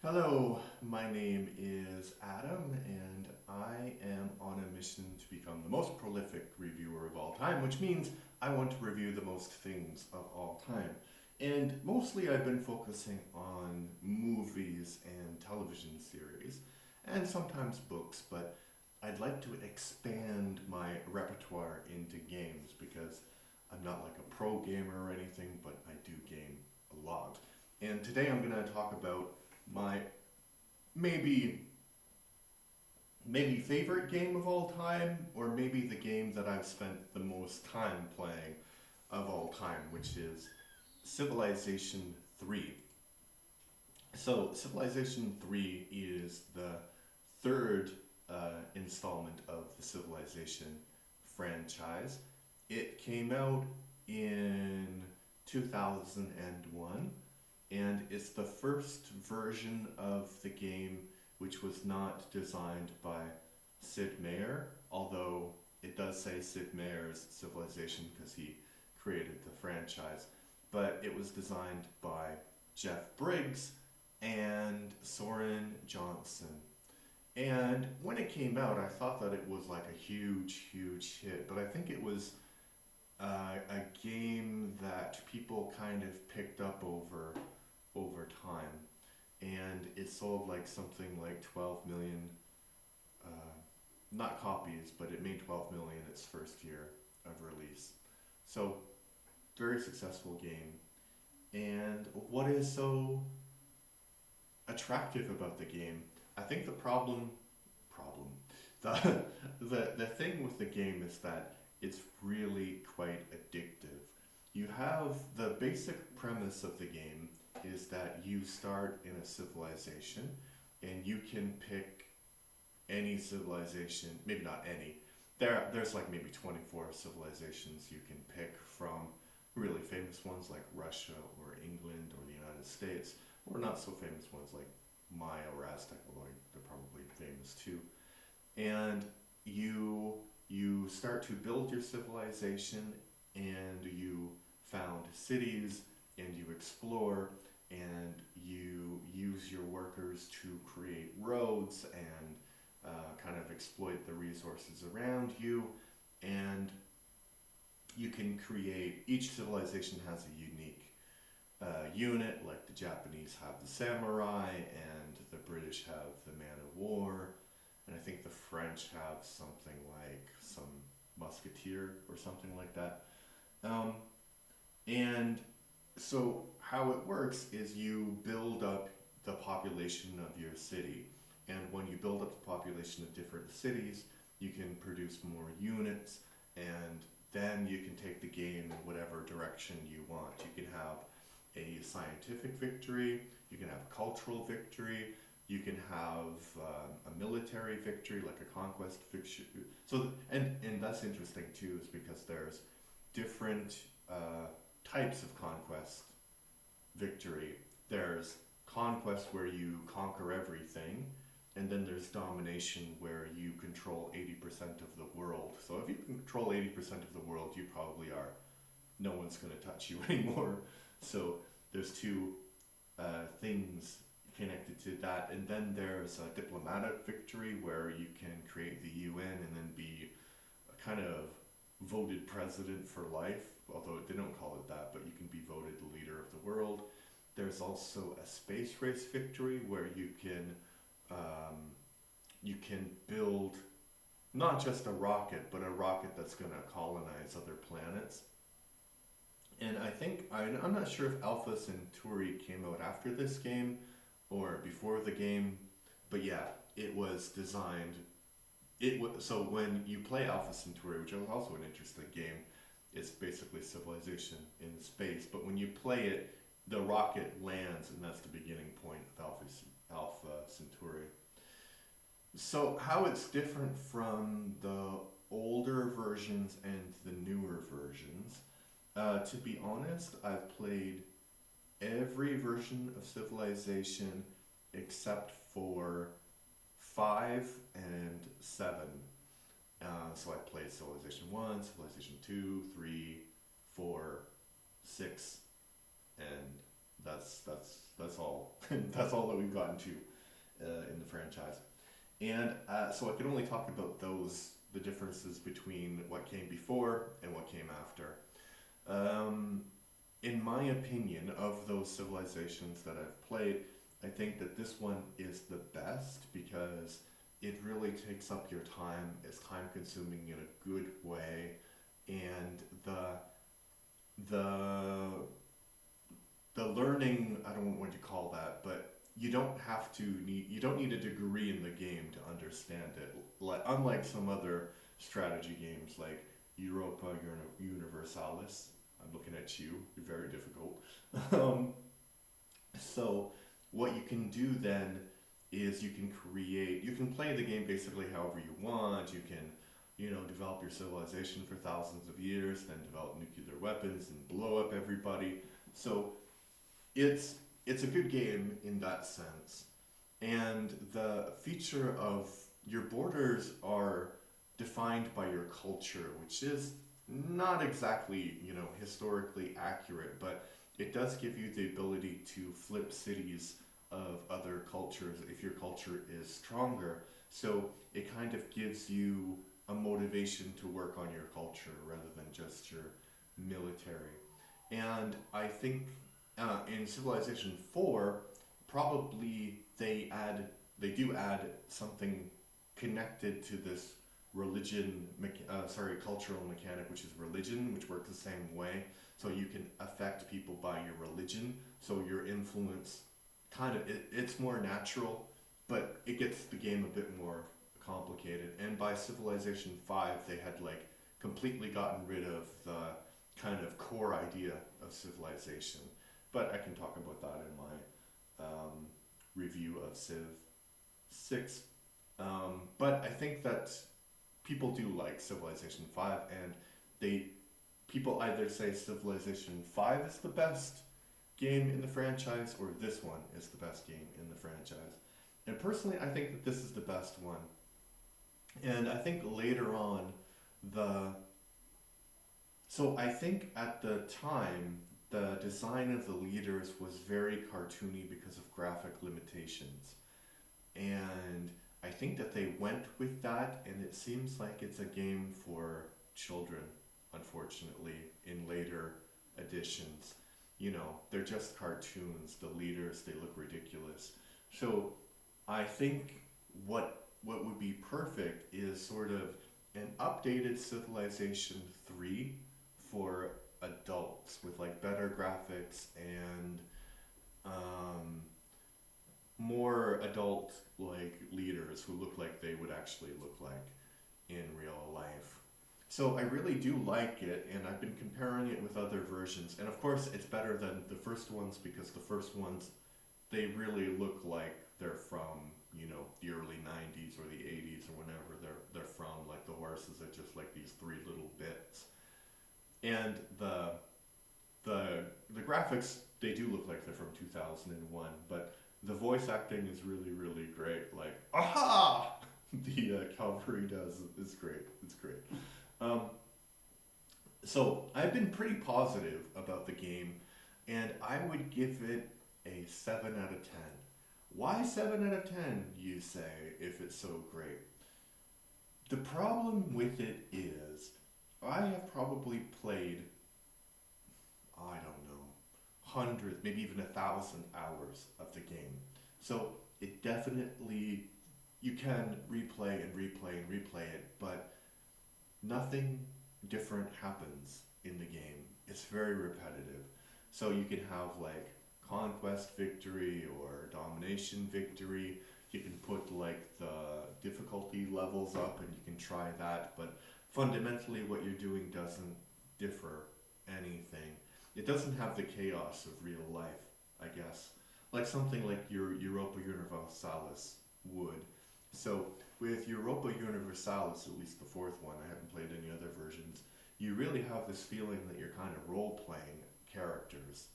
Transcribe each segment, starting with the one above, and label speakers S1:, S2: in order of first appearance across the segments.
S1: Hello, my name is Adam, and I am on a mission to become the most prolific reviewer of all time, which means I want to review the most things of all time. And mostly I've been focusing on movies and television series, and sometimes books, but I'd like to expand my repertoire into games because I'm not like a pro gamer or anything, but I do game a lot. And today I'm going to talk about my maybe maybe favorite game of all time, or maybe the game that I've spent the most time playing of all time, which is Civilization 3. So Civilization 3 is the third installment of the Civilization franchise. It came out in 2001, and it's the first version of the game which was not designed by Sid Meier, although it does say Sid Meier's Civilization because he created the franchise. But it was designed by Jeff Briggs and Soren Johnson. And when it came out, I thought that it was like a huge, huge hit, but I think it was a game that people kind of picked up over time, and it sold like something like 12 million, uh, not copies, but it made 12 million its first year of release. So very successful game. And what is so attractive about the game? I think the problem the the thing with the game is that it's really quite addictive. You have the basic premise of the game is that you start in a civilization and you can pick any civilization, maybe not any. There's like maybe 24 civilizations you can pick from, really famous ones like Russia or England or the United States, or not so famous ones like Maya or Aztec, although they're probably famous too. And you start to build your civilization, and you found cities, and you explore, and you use your workers to create roads and kind of exploit the resources around you. And you can create, each civilization has a unique unit, like the Japanese have the samurai, and the British have the man of war, and I think the French have something like some musketeer or something like that. Um, and so how it works is you build up the population of your city, and when you build up the population of different cities, you can produce more units, and then you can take the game in whatever direction you want. You can have a scientific victory, you can have a cultural victory, you can have a military victory, like a conquest victory. So, and that's interesting too, is because there's different types of conquest victory. There's conquest where you conquer everything, and then there's domination where you control 80% of the world. So if you control 80% of the world, you probably are, no one's going to touch you anymore. So there's two things connected to that. And then there's a diplomatic victory where you can create the UN and then be a kind of voted president for life, although they don't call it that, but you can be voted the leader of the world. There's also a space race victory where you can build not just a rocket, but a rocket that's going to colonize other planets. And I'm not sure if Alpha Centauri came out after this game or before the game, but yeah, it was designed. So when you play Alpha Centauri, which is also an interesting game, it's basically civilization in space. But when you play it, the rocket lands, and that's the beginning point of Alpha Centauri. So how it's different from the older versions and the newer versions? To be honest, I've played every version of Civilization except for 5 and 7. So I played Civilization 1, Civilization 2, 3, 4, 6, and that's all. That's all that we've gotten to in the franchise. And so I can only talk about the differences between what came before and what came after. Um, in my opinion, of those civilizations that I've played, I think that this one is the best because it really takes up your time. It's time consuming in a good way, and the the learning, I don't know what you call that, but you don't need a degree in the game to understand it. Like unlike some other strategy games like Europa Universalis. I'm looking at you. You're very difficult. Um, so what you can do then is you can play the game basically however you want. You can, develop your civilization for thousands of years, then develop nuclear weapons and blow up everybody. So it's it's a good game in that sense. And the feature of your borders are defined by your culture, which is not exactly, historically accurate, but it does give you the ability to flip cities of other cultures if your culture is stronger. So it kind of gives you a motivation to work on your culture rather than just your military. And I think in Civilization 4, probably they do add something connected to this cultural mechanic, which is religion, which works the same way. So you can affect people by your religion. So your influence it's more natural, but it gets the game a bit more complicated. And by Civilization 5, they had like completely gotten rid of the kind of core idea of civilization. But I can talk about that in my review of Civ 6. But I think that people do like Civilization 5, and they people either say Civilization 5 is the best game in the franchise or this one is the best game in the franchise. And personally, I think that this is the best one. And I think later on, the so I think at the time, the design of the leaders was very cartoony because of graphic limitations. And I think that they went with that, and it seems like it's a game for children, unfortunately, in later editions. They're just cartoons. The leaders, they look ridiculous. So I think what would be perfect is sort of an updated Civilization 3 for adults with like better graphics and um, more adult like leaders who look like they would actually look like in real life. So I really do like it, and I've been comparing it with other versions. And of course, it's better than the first ones because the first ones they really look like they're from the early '90s or the '80s or whenever they're from. Like the horses are just like these three little bits, and the graphics they do look like they're from 2001, but the voice acting is really really great. Like aha, the Calvary does is great. It's great. Um, so I've been pretty positive about the game, and I would give it a 7 out of 10. Why 7 out of 10? You say if it's so great. The problem with it is I have probably played, I don't know, hundreds, maybe even 1,000 hours of the game. So it definitely, you can replay and replay and replay it, but nothing different happens in the game. It's very repetitive. So you can have like conquest victory or domination victory. You can put like the difficulty levels up and you can try that, but fundamentally what you're doing doesn't differ anything. It doesn't have the chaos of real life, I guess. Like something like your Europa Universalis would. So with Europa Universalis, at least the fourth one, I haven't played any other versions, you really have this feeling that you're kind of role playing characters.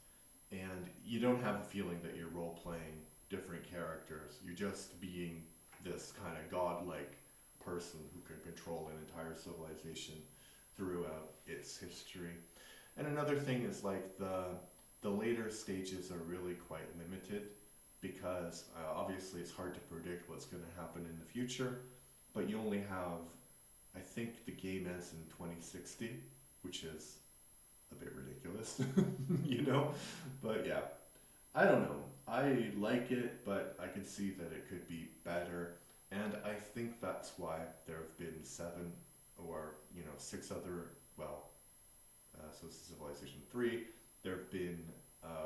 S1: And you don't have the feeling that you're role playing different characters. You're just being this kind of godlike person who can control an entire civilization throughout its history. And another thing is like the later stages are really quite limited because obviously it's hard to predict what's going to happen in the future, but you only have, I think the game ends in 2060, which is a bit ridiculous, you know? But yeah, I don't know. I like it, but I can see that it could be better. And I think that's why there have been seven or, you know, six other, well, so Civilization 3. There have been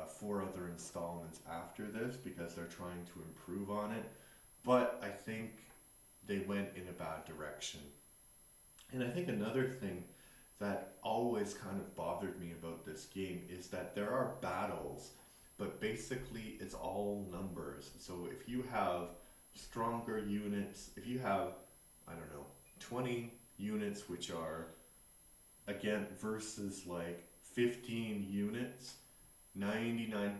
S1: four other installments after this because they're trying to improve on it. But I think they went in a bad direction. And I think another thing that always kind of bothered me about this game is that there are battles, but basically it's all numbers. So if you have stronger units, if you have, I don't know, 20 units which are, again, versus like 15 units, 99%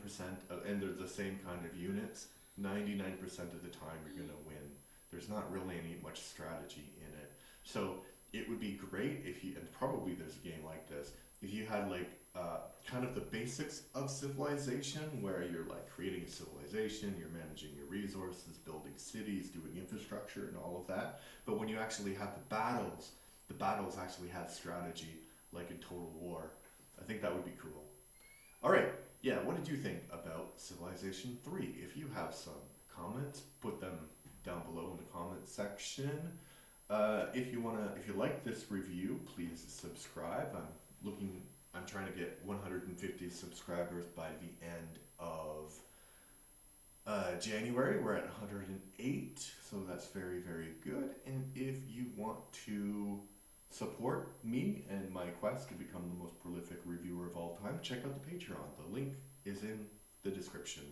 S1: of, and they're the same kind of units, 99% of the time you're gonna win. There's not really any much strategy in it. So it would be great if you, and probably there's a game like this, if you had like kind of the basics of Civilization, where you're like creating a civilization, you're managing your resources, building cities, doing infrastructure and all of that. But when you actually have the battles actually have strategy, like in Total War. I think that would be cool. All right, yeah, what did you think about Civilization 3? If you have some comments, put them down below in the comment section. If you like this review, please subscribe. I'm trying to get 150 subscribers by the end of January. We're at 108, so that's very, very good. And if you want to support me and my quest to become the most prolific reviewer of all time, check out the Patreon. The link is in the description.